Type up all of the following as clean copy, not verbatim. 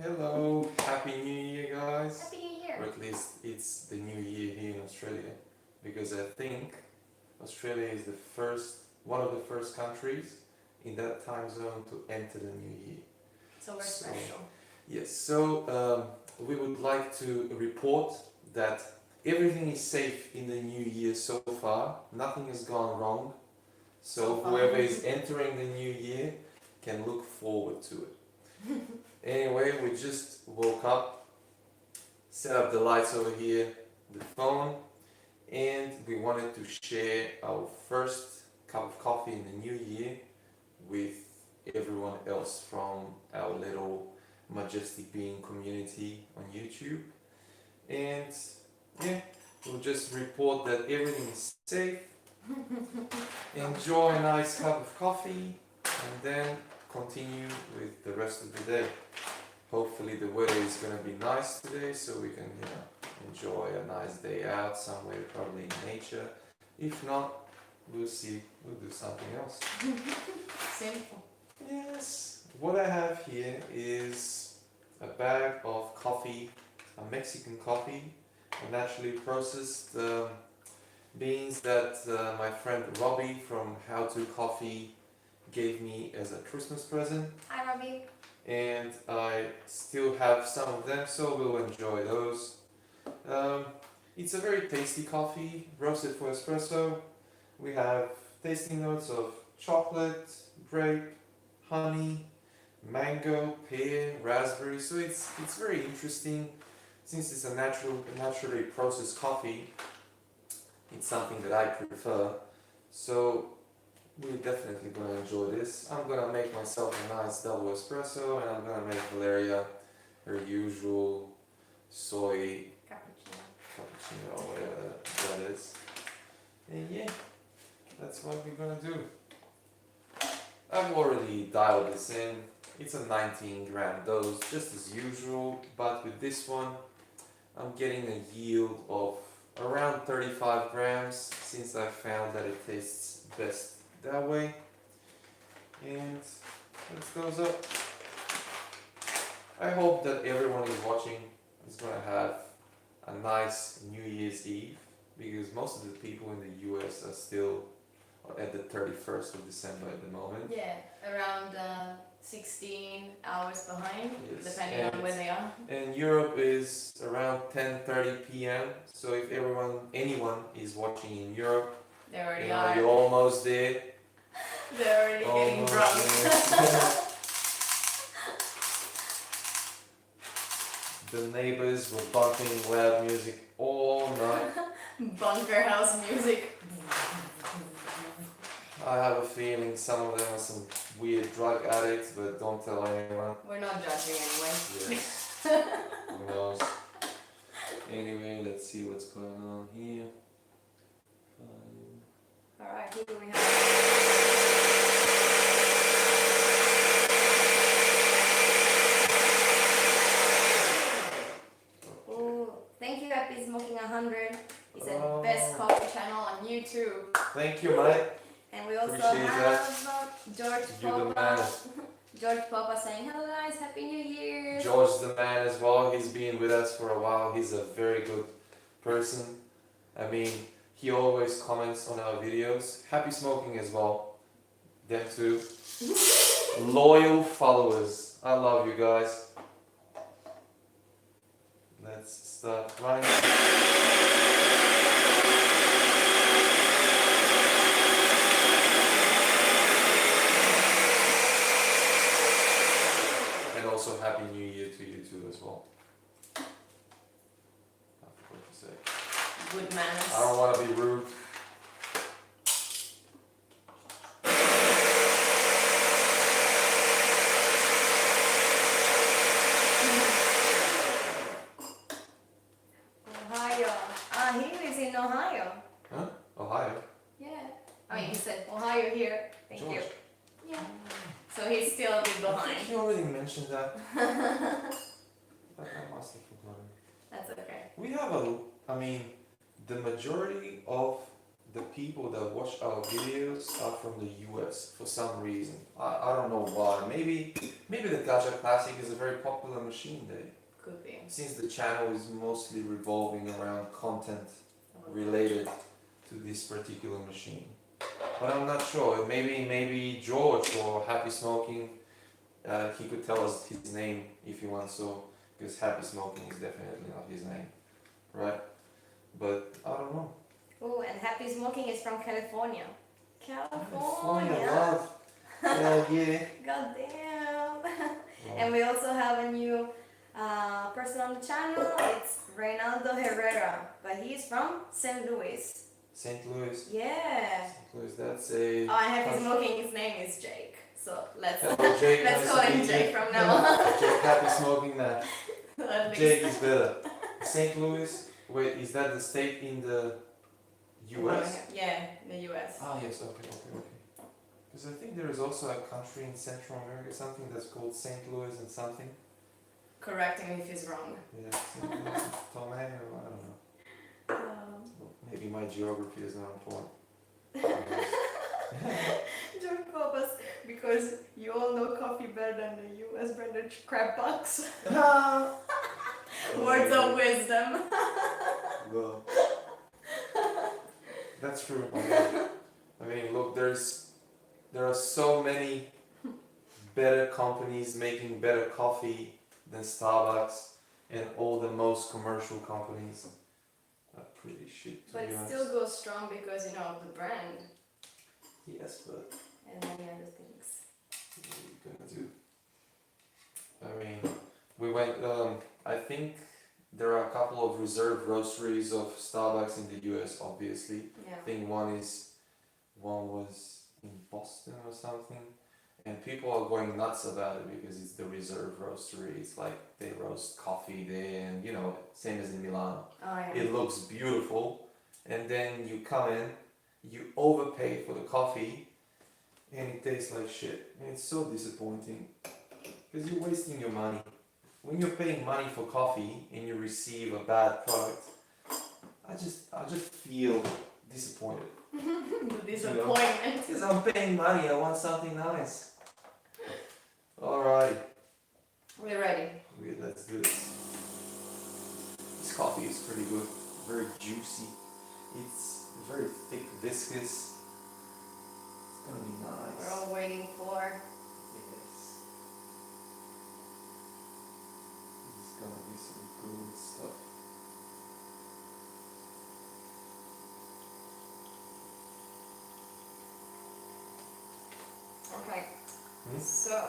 Hello, Happy New Year, guys. Happy New Year. Or at least it's the New Year here in Australia, because I think Australia is one of the first countries in that time zone to enter the New Year. So we're special. Yes, so we would like to report that everything is safe in the new year so far. Nothing has gone wrong. So whoever is entering the new year can look forward to it. Anyway, we just woke up, set up the lights over here, the phone, and we wanted to share our first cup of coffee in the new year with everyone else from our little Majestic Bean community on YouTube. And yeah, we'll just report that everything is safe. Enjoy a nice cup of coffee and then continue with the rest of the day. Hopefully the weather is going to be nice today, so we can enjoy a nice day out somewhere, probably in nature. If not, we'll see, we'll do something else. Simple. Yes, what I have here is a bag of coffee, a Mexican coffee, a naturally processed beans that my friend Robbie from How To Coffee gave me as a Christmas present. Hi, Robbie. And I still have some of them, so we'll enjoy those. It's a very tasty coffee, roasted for espresso. We have tasting notes of chocolate, grape, honey, mango, pear, raspberry. So it's very interesting. Since it's a naturally processed coffee, it's something that I prefer. So we're definitely gonna enjoy this. I'm gonna make myself a nice double espresso, and I'm gonna make Valeria her usual soy cappuccino or whatever that is. And yeah, that's what we're gonna do. I've already dialed this in. It's a 19-gram dose, just as usual, but with this one, I'm getting a yield of around 35 grams, since I found that it tastes best that way. And let's close up. I hope that everyone is watching is going to have a nice New Year's Eve, because most of the people in the US are still at the 31st of December at the moment. Yeah, around 16 hours behind, Yes. depending on where they are. And Europe is around 10:30 p.m. So if anyone is watching in Europe, They already are. you're almost there. They're already getting drunk. The neighbors were bumping loud music all night. Bunker house music. I have a feeling some of them are some weird drug addicts, but don't tell anyone. We're not judging anyway. Yes. Who knows? Anyway, let's see what's going on here. Alright, who do we have? Ooh, thank you, Happy Smoking 100. He said best coffee channel on YouTube. Thank you, mate. And we also Appreciate have George You're the Popa. man. George Popa saying, hello guys, Happy New Year. George the man as well. He's been with us for a while. He's a very good person. I mean, he always comments on our videos. Happy Smoking as well. Them too. Loyal followers. I love you guys. Let's start running. And also Happy New Year to you too as well. I forgot to say. Good manners. I don't want to be rude. Ohio. He lives in Ohio. Huh? Ohio? Yeah. I mean, he said Ohio here. Thank George. you. Yeah. So he's still a bit I behind. think you already mentioned that. But I must have forgotten. That's okay. We have I mean, the majority of the people that watch our videos are from the US for some reason. I don't know why. Maybe the Gacha Classic is a very popular machine there. Could be. Since the channel is mostly revolving around content related to this particular machine. But I'm not sure. Maybe George or Happy Smoking, he could tell us his name if he wants so, because Happy Smoking is definitely not his name, right? But I don't know. Oh, and Happy Smoking is from California. California, love. Yeah. God damn. Well, And we also have a new person on the channel. It's Reynaldo Herrera, but he's from St. Louis. St. Louis. Yeah. St. Louis, that's a. Oh, and Happy Smoking, his name is Jake. So let's Hello, Jake. let's Nice call to him meet Jake you. from now on. Jake, Happy Smoking now. At least. Jake is better. St. Louis. Wait, is that the state in the U.S.? Yeah, the US. Ah, yes. Okay. Because I think there is also a country in Central America, something that's called St. Louis and something. Correcting me if he's wrong. Yeah, St. Louis and Tomé, or I don't know. Maybe my geography is not important. George Popa, because you all know coffee better than the US branded crab box. Words of wisdom. Well, that's true. I mean, look, there are so many better companies making better coffee than Starbucks, and all the most commercial companies are pretty shit, to But be it honest. still goes strong because, you know, of the brand Yes, but and many other things. what are you gonna do? I mean, we went. I think there are a couple of reserve roasteries of Starbucks in the US. Obviously, Yeah. I think one was in Boston or something, and people are going nuts about it because it's the reserve roastery. It's like they roast coffee there, and you know, same as in Milan. Oh, yeah. It looks beautiful, and then you come in, you overpay for the coffee, and it tastes like shit. And it's so disappointing because you're wasting your money. When you're paying money for coffee and you receive a bad product, I just feel disappointed. The disappointment. Because I'm paying money, I want something nice. Alright, We're ready. let's do this. This coffee is pretty good, very juicy. It's very thick, viscous. It's gonna be nice. We're all waiting for. Yes. This is gonna be some good stuff. Okay. Hmm? So,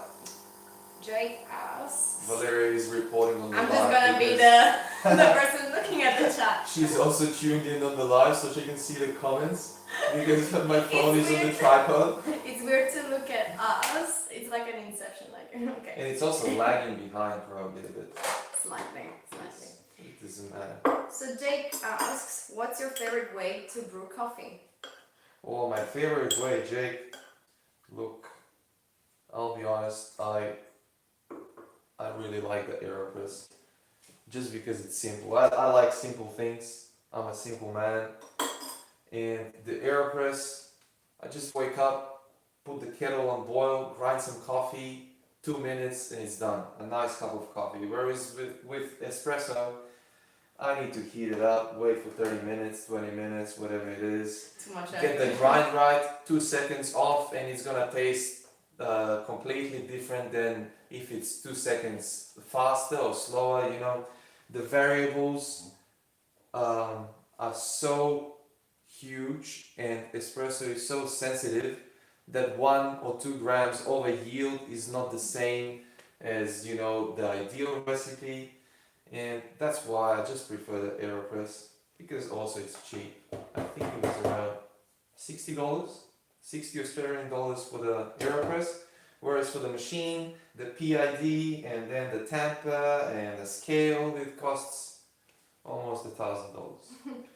Jake asks. Valeria is reporting on the I'm live. just gonna be because the person looking at the chat. She's also tuned in on the live so she can see the comments because my phone is on the weird. tripod. It's weird to look at us. It's like an inception, like okay. And it's also lagging behind probably a bit. Slightly. It doesn't matter. So Jake asks, what's your favorite way to brew coffee? Oh, my favorite way, Jake. Look, I'll be honest, I really like the AeroPress. Just because it's simple. I like simple things. I'm a simple man. And the AeroPress, I just wake up, put the kettle on boil, grind some coffee, 2 minutes and it's done. A nice cup of coffee. Whereas with espresso, I need to heat it up, wait for 30 minutes, 20 minutes, whatever it is. Too much Get the grind right, 2 seconds off, and it's gonna taste completely different than if it's 2 seconds faster or slower. You know, the variables are so huge, and espresso is so sensitive that 1 or 2 grams over yield is not the same as, you know, the ideal recipe. And that's why I just prefer the AeroPress, because also it's cheap. I think it was around $60, 60 Australian dollars for the AeroPress, whereas for the machine, the PID and then the tamper and the scale, it costs almost $1,000.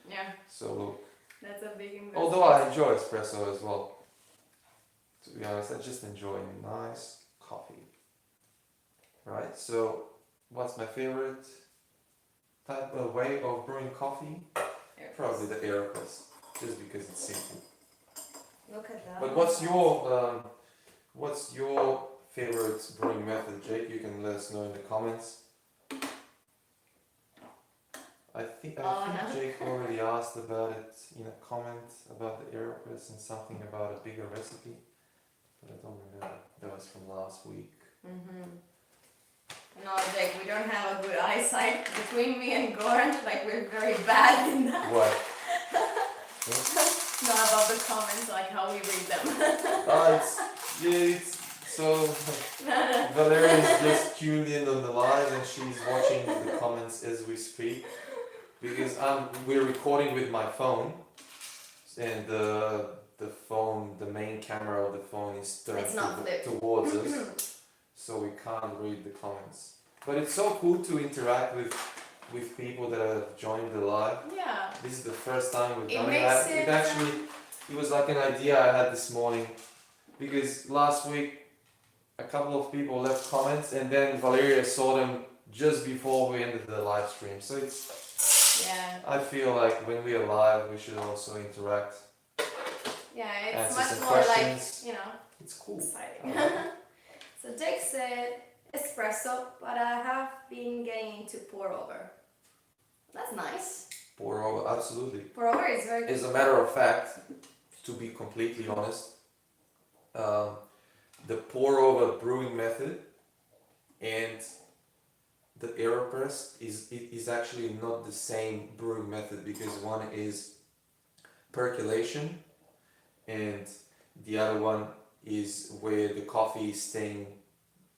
Yeah, So look, that's a big investment. although I enjoy espresso as well, to be honest, I just enjoy nice coffee. Right, so what's my favorite type of way of brewing coffee? Probably the AeroPress. just because it's simple. Look at that. But what's your favorite brewing method, Jake? You can let us know in the comments. I think Oh, no. Jake already asked about it in a comment about the AeroPress and something about a bigger recipe, but I don't remember. That was from last week. No, Jake, we don't have a good eyesight between me and Goran. Like, we're very bad in that. What? Not about the comments, like how we read them. It's so Valeria is just tuned in on the live and she's watching the comments as we speak because we're recording with my phone and the main camera of the phone is turned It's not flipped. towards us, so we can't read the comments. But it's so cool to interact with people that have joined the live. Yeah. This is the first time we've It done makes it. It was like an idea I had this morning because last week a couple of people left comments and then Valeria saw them just before we ended the live stream. So Yeah. I feel like when we are live we should also interact. Yeah, it's Answer much some more questions. like, It's cool. exciting. So Jake said espresso, but I have been getting into pour over. That's nice. Pour over, absolutely. Pour over is very good. As a matter of fact, to be completely honest, the pour over brewing method and the AeroPress is actually not the same brewing method because one is percolation and the other one is where the coffee is staying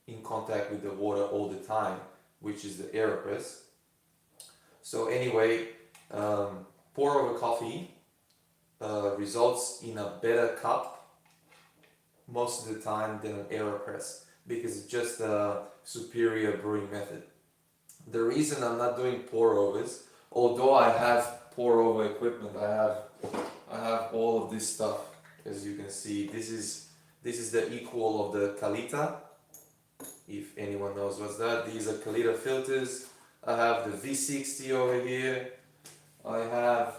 in contact with the water all the time, which is the AeroPress. So anyway, pour over coffee results in a better cup most of the time than an AeroPress because it's just a superior brewing method. The reason I'm not doing pour overs, although I have pour over equipment, I have all of this stuff. As you can see, this is the equal of the Kalita. If anyone knows what's that, these are Kalita filters. I have the V60 over here. I have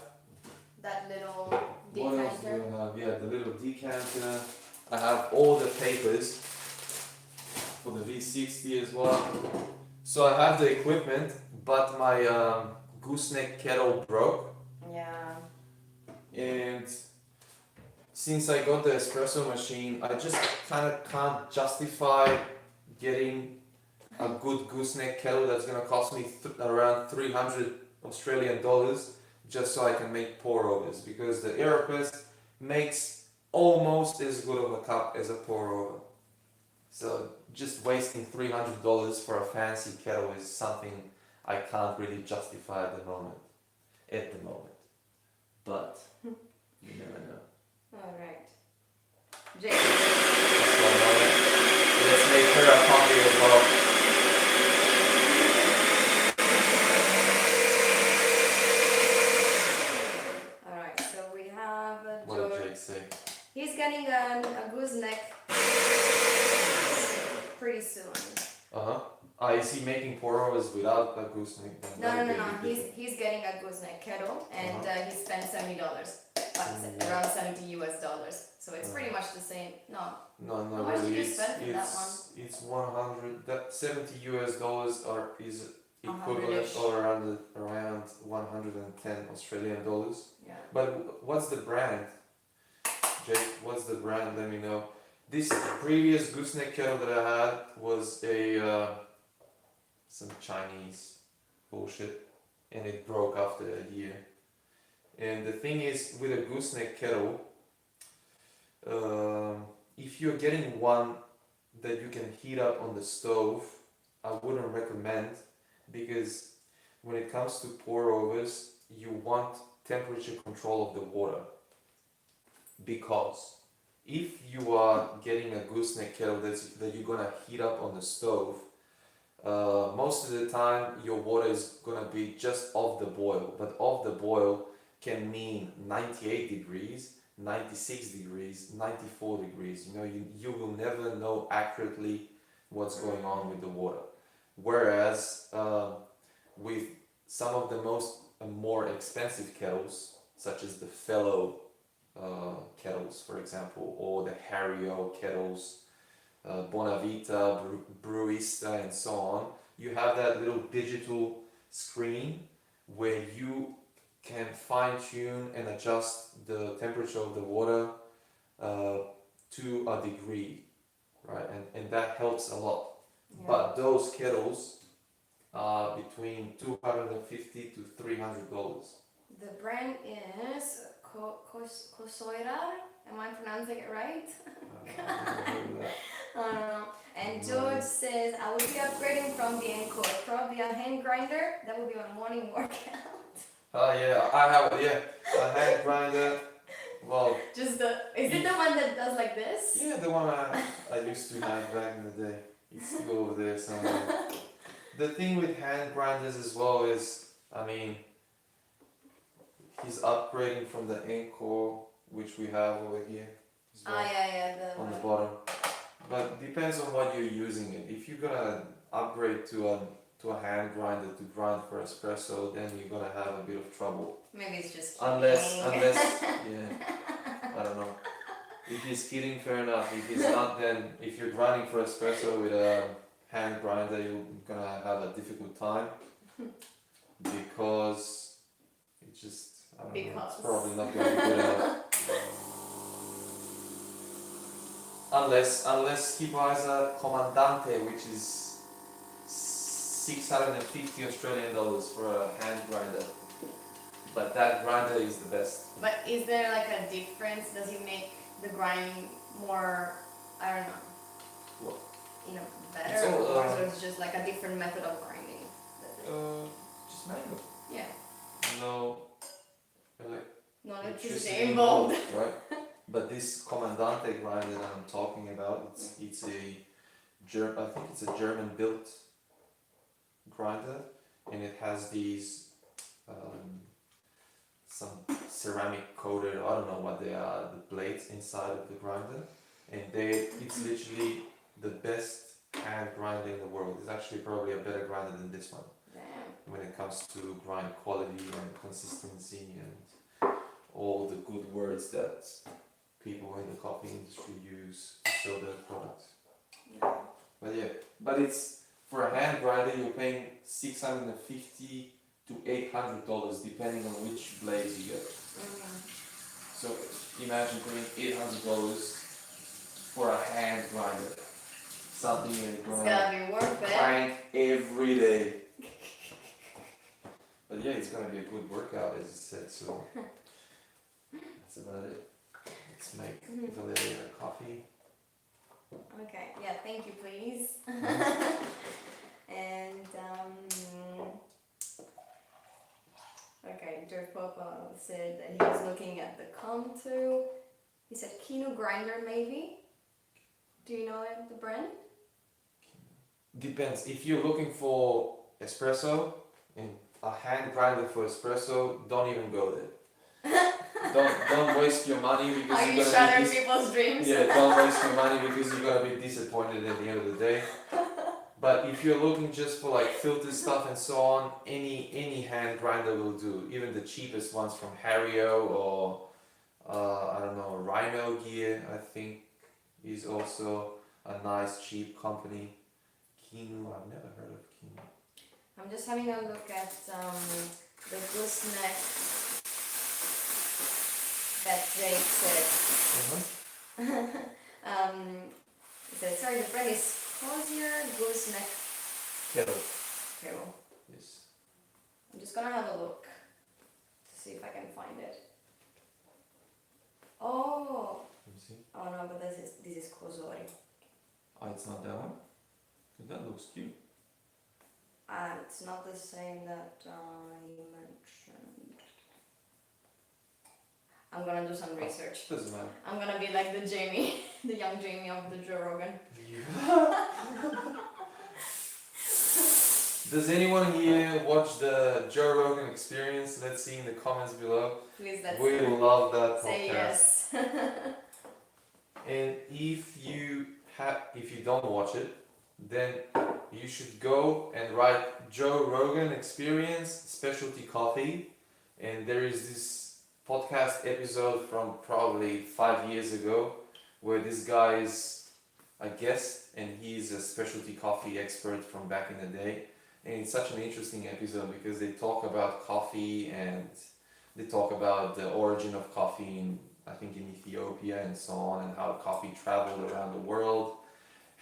That little what else do decanter. I have? Yeah, the little decanter. I have all the papers for the V60 as well. So I have the equipment, but my gooseneck kettle broke. Yeah. And since I got the espresso machine, I just kind of can't justify getting a good gooseneck kettle that's gonna cost me around 300 Australian dollars just so I can make pour overs because the AeroPress makes almost as good of a cup as a pour over. So just wasting $300 for a fancy kettle is something I can't really justify at the moment. But you never know. Alright. Jake. Let's make her a coffee as well. Alright, so we have What did George. Jake say? He's getting a gooseneck pretty soon. Is he making pour overs without a gooseneck? No. He's getting a gooseneck kettle and he spent $70. Around $70 US. So it's pretty much the same. No. No, How not much did really. you spend for that one? It's 100. That $70 US is equivalent 100-ish. or around 110 Australian dollars. Yeah. But what's the brand? Jake, what's the brand? Let me know. This previous gooseneck kettle that I had was some Chinese bullshit, and it broke after a year. And the thing is, with a gooseneck kettle, if you're getting one that you can heat up on the stove, I wouldn't recommend because when it comes to pour overs, you want temperature control of the water. Because if you are getting a gooseneck kettle that you're gonna heat up on the stove, most of the time your water is gonna be just off the boil, but off the boil can mean 98 degrees, 96 degrees, 94 degrees. You will never know accurately what's going on with the water. Whereas with some of the more expensive kettles, such as the Fellow kettles, for example, or the Hario kettles, Bonavita, Brewista, and so on. You have that little digital screen where you can fine tune and adjust the temperature of the water to a degree, right? And that helps a lot. Yeah. But those kettles are between $250 to $300. The brand is Kosoirar. Am I pronouncing it right? I've never heard of that. I don't know. And George says, I would be upgrading from the Encore. Probably a hand grinder. That would be my morning workout. Yeah, I have a hand grinder. Well, Is it the one that does like this? yeah, the one I used to have back in the day. It's still over there somewhere. The thing with hand grinders as well is, I mean, he's upgrading from the Encore, which we have over here as well, Yeah, on the bottom. But depends on what you're using it. If you're gonna upgrade to a hand grinder to grind for espresso, then you're gonna have a bit of trouble. Maybe it's just Unless, kidding. yeah, I don't know. If he's kidding, fair enough. If he's not, then if you're grinding for espresso with a hand grinder, you're gonna have a difficult time because it just, I don't know, it's probably not gonna be good enough. Unless he buys a Comandante, which is 650 Australian dollars for a hand grinder. But that grinder is the best. But is there like a difference? Does it make the grinding more, I don't know, What? better? It's all, or so it's just like a different method of grinding? Just manual. Yeah. No No electricity electricity involved. right? But this Comandante grinder that I'm talking about, it's I think it's a German built grinder, and it has these some ceramic coated, I don't know what they are, the blades inside of the grinder, and it's literally the best hand grinder in the world. It's actually probably a better grinder than this one Damn. when it comes to grind quality and consistency and all the good words that people in the coffee industry use to sell their products. Yeah. But it's for a hand grinder you're paying $650 to $800 depending on which blades you get. So imagine paying $800 for a hand grinder, something you're It's gonna gotta be worth it. crank every day. But yeah, it's gonna be a good workout, as I said. So that's about it. Let's make Valeria a coffee. Okay, yeah, thank you, please. And, okay, George Popa said that he was looking at the Comto. He said Kino grinder, maybe. Do you know the brand? Depends. If you're looking for espresso and a hand grinder for espresso, don't even go there. don't waste your money because Are you're you gonna shattering be people's dreams? yeah, don't waste your money because you're gonna be disappointed at the end of the day. But if you're looking just for like filter stuff and so on, any hand grinder will do. Even the cheapest ones from Hario or I don't know, Rhino Gear, I think is also a nice cheap company. Kinu, I've never heard of Kinu. I'm just having a look at the gooseneck that Jake said. He said, sorry, the brand is Crozier Gooseneck Kettle. Kettle. Yes. I'm just gonna have a look to see if I can find it. Oh, Let me see. oh no, but this is Kozori. Oh, it's not that one? 'Cause that looks cute. It's not the same that I mentioned. I'm gonna do some research. Doesn't matter. I'm gonna be like the Jamie, the young Jamie of the Joe Rogan. Does anyone here watch the Joe Rogan Experience? Let's see in the comments below. Please, let's We love that podcast. say yes. And if you don't watch it, then you should go and write Joe Rogan Experience Specialty Coffee. And there is this podcast episode from probably 5 years ago, where this guy is a guest and he's a specialty coffee expert from back in the day. And it's such an interesting episode because they talk about coffee and they talk about the origin of coffee in, I think, in Ethiopia and so on, and how coffee traveled around the world,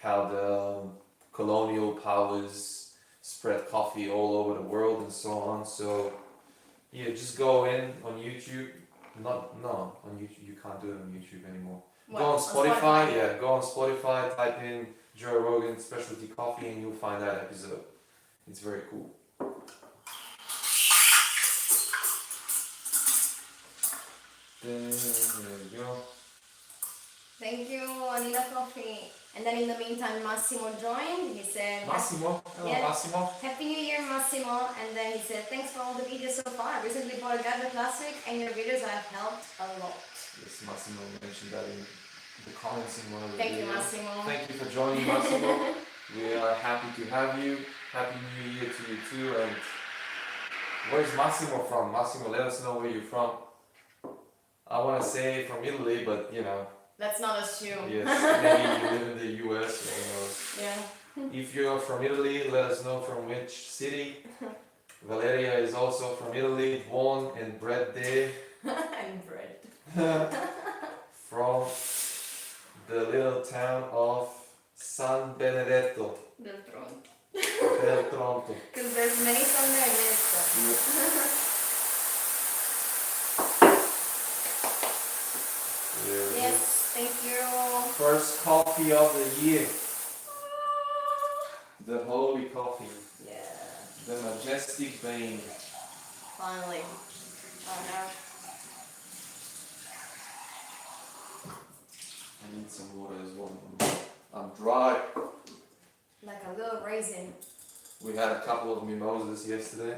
how the colonial powers spread coffee all over the world and so on. So yeah, just go in on YouTube. On YouTube, you can't do it on YouTube anymore. Go on Spotify, go on Spotify, type in Joe Rogan Specialty Coffee and you'll find that episode. It's very cool. There you go. Thank you, Anita Coffee. And then in the meantime, Massimo joined. He said, Massimo, hello Yeah. Massimo. Happy New Year, Massimo. And then he said, thanks for all the videos so far. I recently bought a Gather Classic and your videos have helped a lot. Yes, Massimo mentioned that in the comments in one of the Thank videos. you, Massimo. Thank you for joining, Massimo. We are happy to have you. Happy New Year to you too. And where's Massimo from? Massimo, let us know where you're from. I want to say from Italy, but you know. Let's not assume. Yes, maybe you live in the US, who knows. Yeah. If you're from Italy, let us know from which city. Valeria is also from Italy, born and bred there. And bread. From the little town of San Benedetto Del Tronto. del Tronto. Because there's many San Benedetto. Yes, thank you. First coffee of the year. The holy coffee. Yeah. The majestic bean. Finally. Oh no. I need some water as well. I'm dry. Like a little raisin. We had a couple of mimosas yesterday.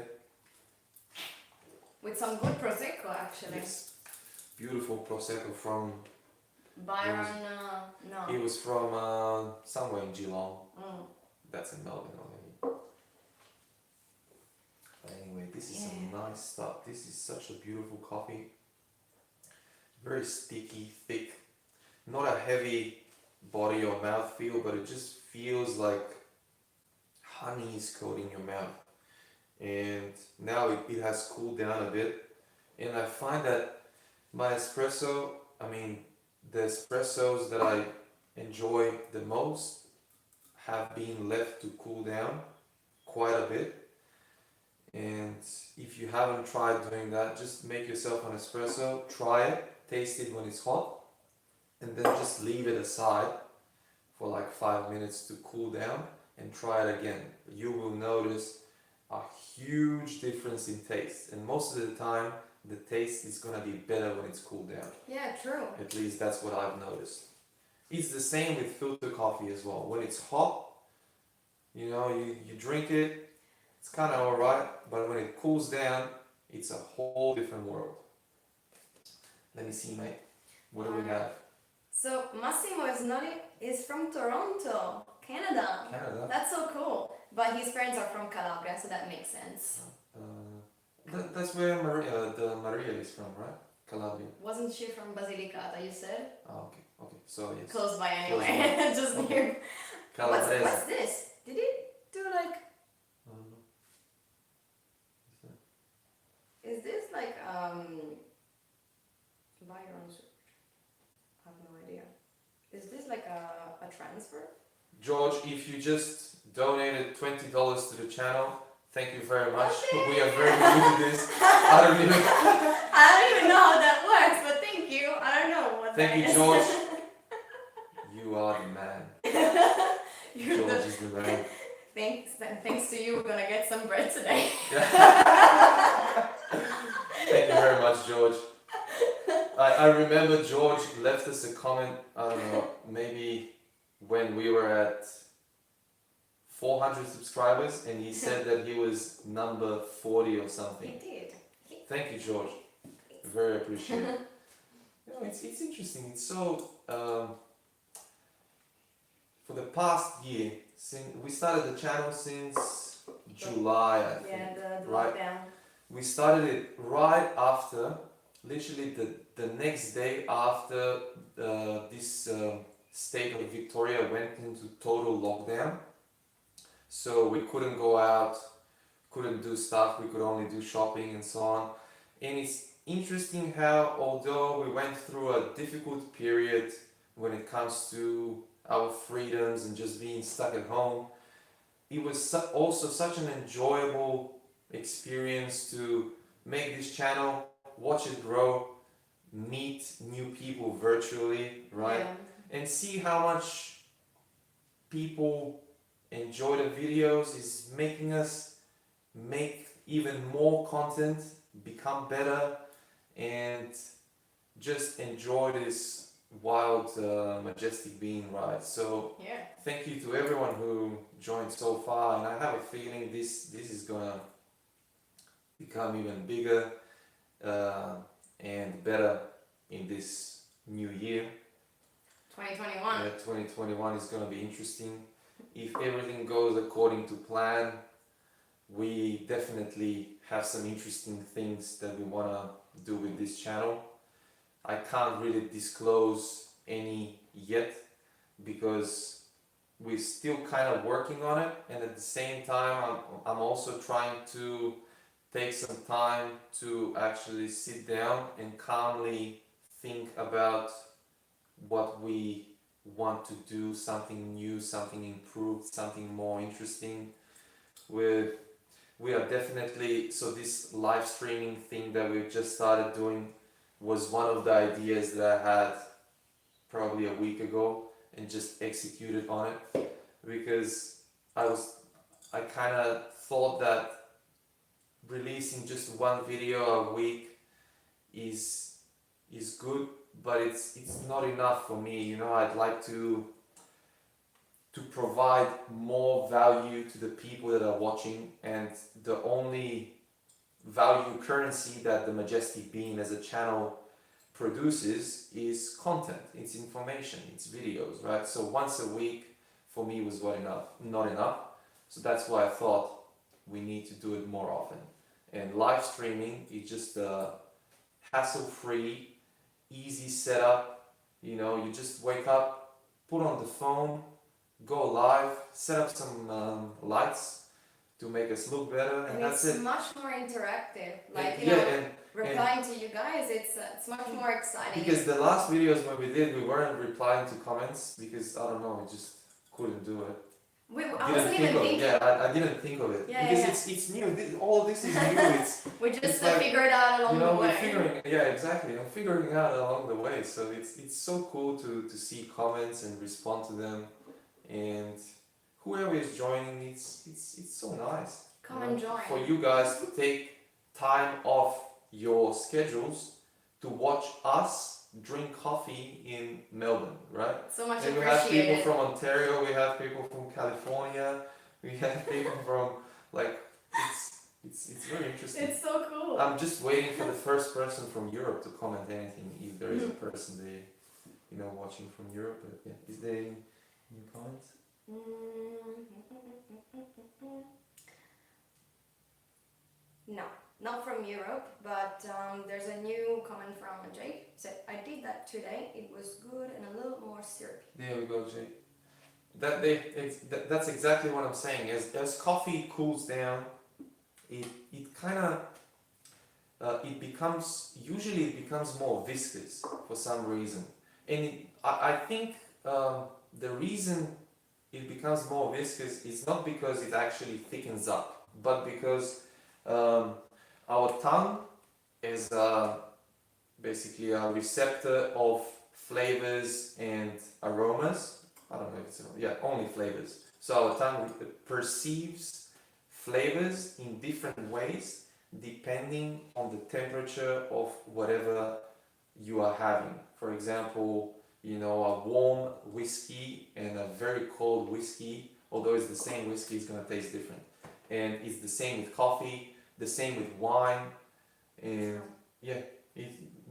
With some good Prosecco actually. Yes. Beautiful Prosecco from... Byron, no. It was from somewhere in Geelong. Mm. That's in Melbourne already. But anyway, this is some nice stuff. This is such a beautiful coffee. Very sticky, thick. Not a heavy body or mouth feel, but it just feels like honey is coating your mouth. And now it has cooled down a bit. And I find that my espresso, the espressos that I enjoy the most have been left to cool down quite a bit. And if you haven't tried doing that, just make yourself an espresso, try it, taste it when it's hot, and then just leave it aside for like 5 minutes to cool down and try it again. You will notice a huge difference in taste, and most of the time the taste is gonna be better when it's cooled down. Yeah, true. At least that's what I've noticed. It's the same with filter coffee as well. When it's hot, you drink it, it's kind of alright, but when it cools down, it's a whole different world. Let me see, mate. What do we have? So Massimo is from Toronto, Canada. Canada. That's so cool. But his parents are from Calabria, so that makes sense. That's where Maria is from, right? Calabria. Wasn't she from Basilicata, you said? Oh, okay. So yes. Close by Close anyway. by. Just Okay. near. Calabrese. What's this? Did it do like... I don't know. Is this like Byron's? I have no idea. Is this like a transfer? George, if you just donated $20 to the channel, thank you very much. We are very new to this. I don't even know how that works, but thank you. I don't know what Thank that you, is. George. You are the man. You're George the- is the man. Thanks to you, we're gonna get some bread today. Thank you very much, George. I remember George left us a comment, I don't know, maybe when we were at 400 subscribers, and he said that he was number 40 or something. He did. Thank you, George. Very appreciated. It's interesting. It's so for the past year, since we started the channel since July, I think. Yeah, the right? lockdown. We started it right after literally the next day after this state of Victoria went into total lockdown. So we couldn't go out, couldn't do stuff, we could only do shopping and so on. And it's interesting how, although we went through a difficult period when it comes to our freedoms and just being stuck at home, it was also such an enjoyable experience to make this channel, watch it grow, meet new people virtually, right? Yeah. And see how much people enjoy the videos is making us make even more content, become better, and just enjoy this wild, majestic being ride. So Yeah. thank you to everyone who joined so far, and I have a feeling this is gonna become even bigger and better in this new year. 2021. Yeah, 2021 is gonna be interesting. If everything goes according to plan, we definitely have some interesting things that we wanna do with this channel. I can't really disclose any yet because we're still kind of working on it, and at the same time I'm also trying to take some time to actually sit down and calmly think about what we want to do, something new, something improved, something more interesting. We are definitely, so this live streaming thing that we've just started doing was one of the ideas that I had probably a week ago and just executed on it, because I kind of thought that releasing just one video a week is good, but it's not enough for me. You know, I'd like to provide more value to the people that are watching, and the only value currency that the Majestic Bean as a channel produces is content, it's information, it's videos, right? So once a week for me was not enough. So that's why I thought we need to do it more often. And live streaming is just a hassle-free, easy setup. You know, you just wake up, put on the phone, go live, set up some lights to make us look better, and that's it's it. much more interactive. Like, And, you know, and replying to you guys, it's much more exciting. because the last videos when we did, we weren't replying to comments because I don't know, we just couldn't do it. I wasn't even thinking. Yeah, I didn't think of it because it's new. All this is new. We just it's like, figure it out along the way. Exactly. I'm figuring it out along the way. So it's so cool to see comments and respond to them, and whoever is joining, it's so nice. Come and join. For you guys to take time off your schedules to watch us drink coffee in Melbourne, right? So much and appreciated. We have people from Ontario, we have people from California, we have people from it's very interesting. It's so cool. I'm just waiting for the first person from Europe to comment anything, if there is a person there, watching from Europe. But yeah, is there any comments? No, not from Europe, but there's a new comment from Jake. Said, I did that today. It was good and a little more syrupy. There we go, Jake. That's exactly what I'm saying. As coffee cools down, it kind of it becomes more viscous for some reason, and I think the reason it becomes more viscous is not because it actually thickens up, but because our tongue is basically a receptor of flavors and aromas. I don't know if it's only flavors. So our tongue perceives flavors in different ways depending on the temperature of whatever you are having. For example, a warm whiskey and a very cold whiskey, although it's the same whiskey, it's going to taste different. And it's the same with coffee, the same with wine, and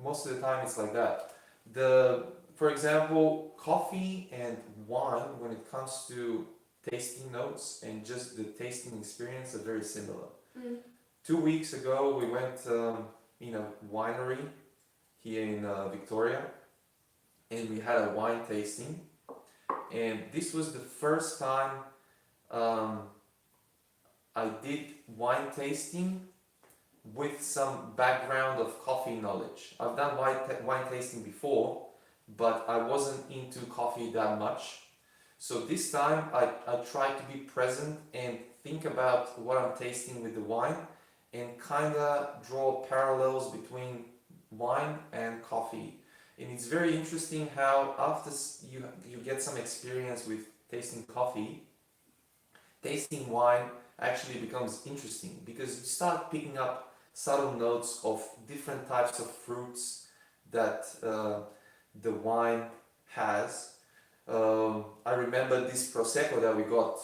most of the time it's like that. For example, coffee and wine, when it comes to tasting notes and just the tasting experience, are very similar. 2 weeks ago we went in a winery here in Victoria, and we had a wine tasting, and this was the first time I did wine tasting with some background of coffee knowledge. I've done wine tasting before, but I wasn't into coffee that much. So this time I tried to be present and think about what I'm tasting with the wine and kind of draw parallels between wine and coffee. And it's very interesting how after you get some experience with tasting coffee, tasting wine actually becomes interesting because you start picking up subtle notes of different types of fruits that the wine has. I remember this prosecco that we got,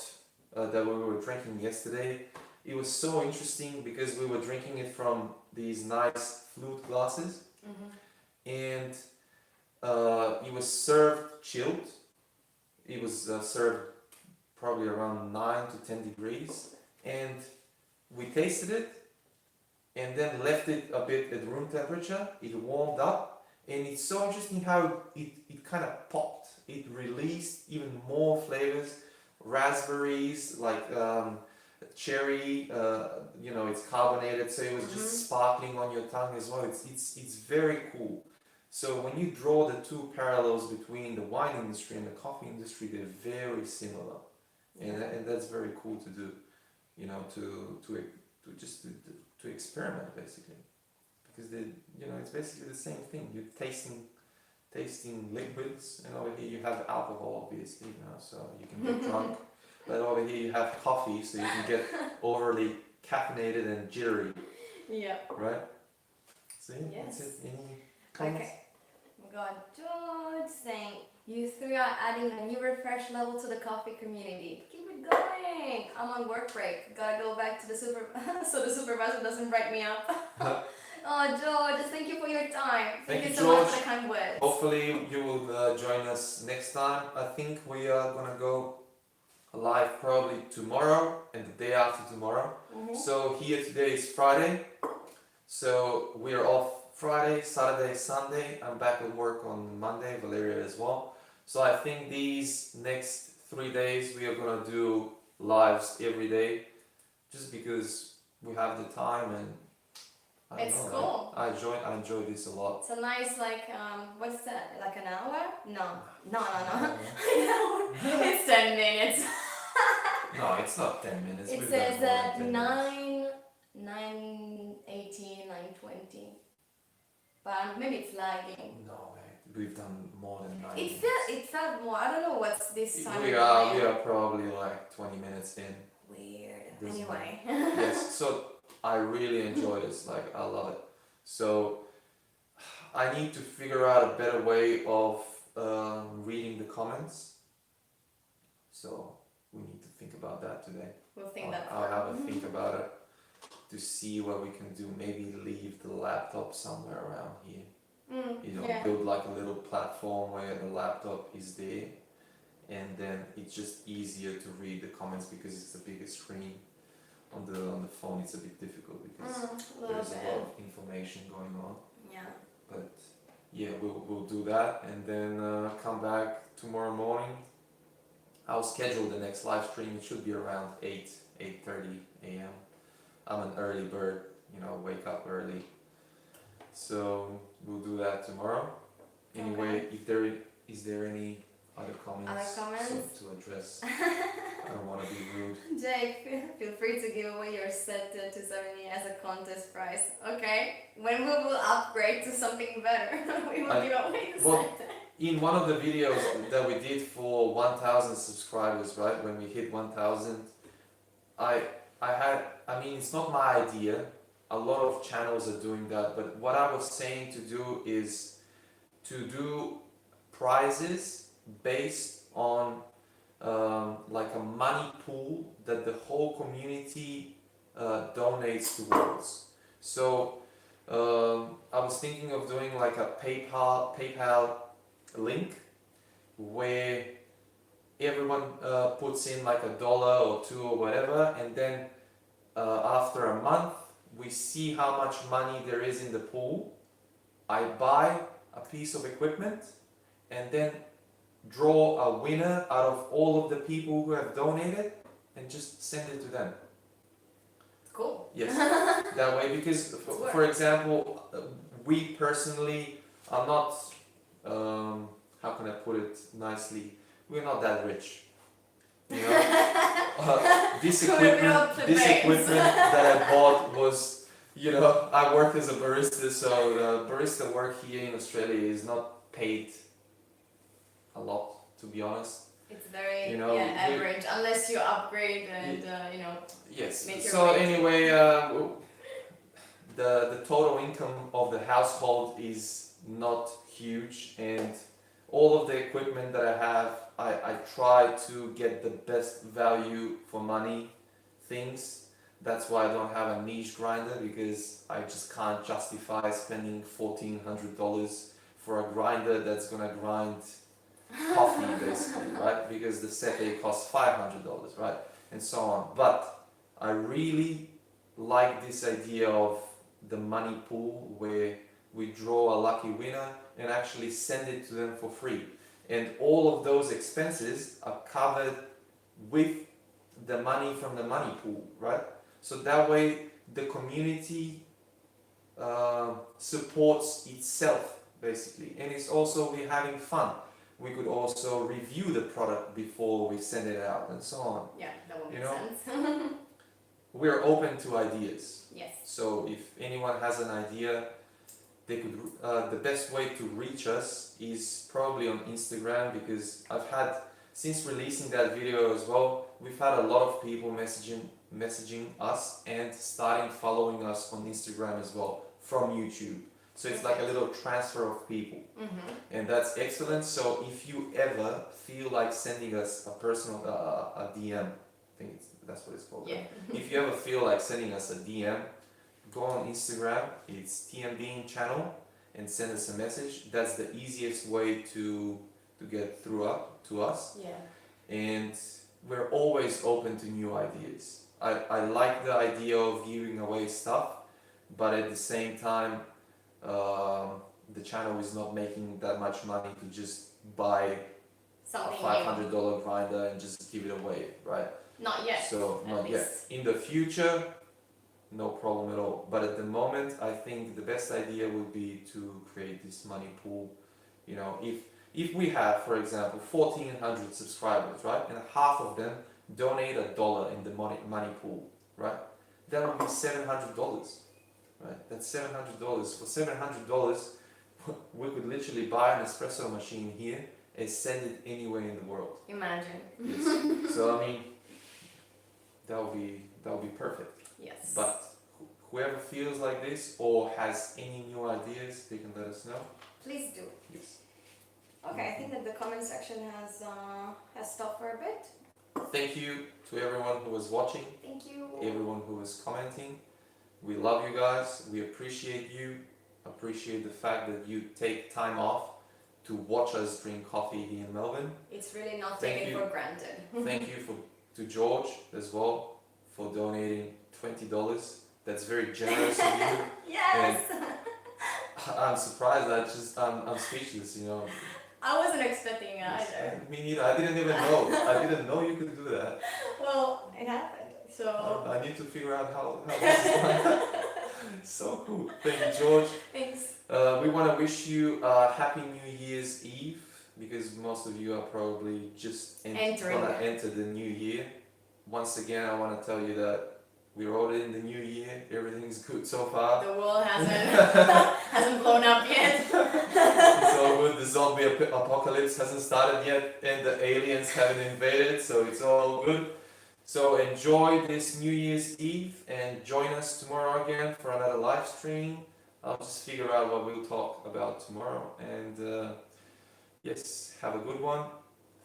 that we were drinking yesterday. It was so interesting because we were drinking it from these nice flute glasses, and it was served chilled. It was served probably around 9 to 10 degrees, and we tasted it and then left it a bit at room temperature. It warmed up, and it's so interesting how it kind of popped. It released even more flavors, raspberries, like cherry, it's carbonated, so it was just sparkling on your tongue as well. It's very cool. So when you draw the two parallels between the wine industry and the coffee industry, they're very similar, and that's very cool to do, to experiment basically, because it's basically the same thing. You're tasting liquids, and over here you have alcohol, obviously, so you can get drunk. But over here you have coffee, so you can get overly caffeinated and jittery. Yeah. Right? See? Yes. That's it. Any comments? Okay. We got George saying, you three are adding a new refresh level to the coffee community. Keep it going. I'm on work break. Gotta go back to the so the supervisor doesn't break me up. Oh, George, thank you for your time. Thank you so George. much for the kind words. Hopefully you will join us next time. I think we are gonna go live probably tomorrow and the day after tomorrow. So here today is Friday, so we are off Friday, Saturday, Sunday. I'm back at work on Monday, Valeria as well. So I think these next 3 days we are gonna do lives every day, just because we have the time, and It's cool. I enjoy this a lot. It's a nice, what's that, like an hour? No. It's 10 minutes. No, it's not 10 minutes. It We've says done more than 10 minutes. 9:18, 9:20. But maybe it's lagging. No, mate, we've done more than 9 It minutes. felt more. I don't know what's this time. We are probably like 20 minutes in. Weird. This Anyway. Yes, so I really enjoy this, I love it. So I need to figure out a better way of reading the comments. So we need to think about that today. We'll think that I'll have a think about it to see what we can do. Maybe leave the laptop somewhere around here. Build like a little platform where the laptop is there, and then it's just easier to read the comments because it's a bigger screen. On the phone it's a bit difficult because there's a lot of information going on. Yeah. But yeah, we'll do that, and then come back tomorrow morning. I'll schedule the next live stream. It should be around 8:30 a.m. I'm an early bird, wake up early. So we'll do that tomorrow. Anyway, is there any other comments? To address? I don't want to be rude. Jay, feel free to give away your set to 70 as a contest prize. Okay, when we will upgrade to something better, we will give away the set. In one of the videos that we did for 1,000 subscribers, right, when we hit 1,000, it's not my idea. A lot of channels are doing that, but what I was saying to do is to do prizes based on like a money pool that the whole community donates towards. So I was thinking of doing like a PayPal link where everyone puts in like $1 or $2 or whatever, and then after a month we see how much money there is in the pool, I buy a piece of equipment and then draw a winner out of all of the people who have donated and just send it to them. Cool. Yes, that way, because for example, we personally are not, how can I put it nicely, we're not that rich. You know, this equipment that I bought was, you know, I worked as a barista, so the barista work here in Australia is not paid a lot, to be honest. It's very, You know, average, unless you upgrade and, you know, yes. make your So way. anyway, the total income of the household is not huge, and all of the equipment that I have, I try to get the best value for money things. That's why I don't have a niche grinder, because I just can't justify spending $1,400 for a grinder that's gonna grind coffee basically, right? Because the sete costs $500, right? And so on. But I really like this idea of the money pool where we draw a lucky winner and actually send it to them for free. And all of those expenses are covered with the money from the money pool, right? So that way the community supports itself basically. And it's also, we're having fun. We could also review the product before we send it out and so on. Yeah, that would You make know? sense. We're open to ideas. Yes. So if anyone has an idea, they could. The best way to reach us is probably on Instagram, because I've had, since releasing that video as well, we've had a lot of people messaging us and starting following us on Instagram as well from YouTube. So it's like a little transfer of people, and that's excellent. So if you ever feel like sending us a personal a DM, I think that's what it's called. Yeah. If you ever feel like sending us a DM, go on Instagram. It's TMBean channel, and send us a message. That's the easiest way to get through up to us. Yeah. And we're always open to new ideas. I like the idea of giving away stuff, but at the same time, the channel is not making that much money to just buy Something a $500 grinder and just give it away, right? Not yet. So at not least. yet. In the future, no problem at all. But at the moment, I think the best idea would be to create this money pool. You know, if we have, for example, 1,400 subscribers, right, and half of them donate $1 in the money pool, right, that would be $700. Right, that's $700. For $700, we could literally buy an espresso machine here and send it anywhere in the world. Imagine. Yes. So I mean, that would be perfect. Yes. But whoever feels like this or has any new ideas, they can let us know. Please do. Yes. Okay, I think that the comment section has stopped for a bit. Thank you to everyone who was watching, Thank you. everyone who was commenting. We love you guys. We appreciate you. Appreciate the fact that you take time off to watch us drink coffee here in Melbourne. It's really not Thank taken you. for granted. Thank you to George as well for donating $20. That's very generous of you. Yes. I'm surprised. I'm speechless. You know. I wasn't expecting it either. Me neither. I didn't even know. I didn't know you could do that. Well, it happened. So. I need to figure out how this is done. So cool. Thank you, George. Thanks. We want to wish you a happy New Year's Eve, because most of you are probably just gonna enter the new year. Once again, I want to tell you that we're already in the new year. Everything's good so far. The world hasn't blown up yet. It's all good. The zombie apocalypse hasn't started yet, and the aliens haven't invaded, so it's all good. So enjoy this New Year's Eve and join us tomorrow again for another live stream. I'll just figure out what we'll talk about tomorrow. And yes, have a good one.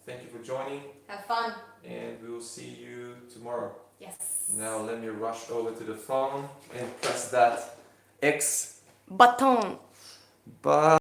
Thank you for joining. Have fun. And we will see you tomorrow. Yes. Now let me rush over to the phone and press that X button. button.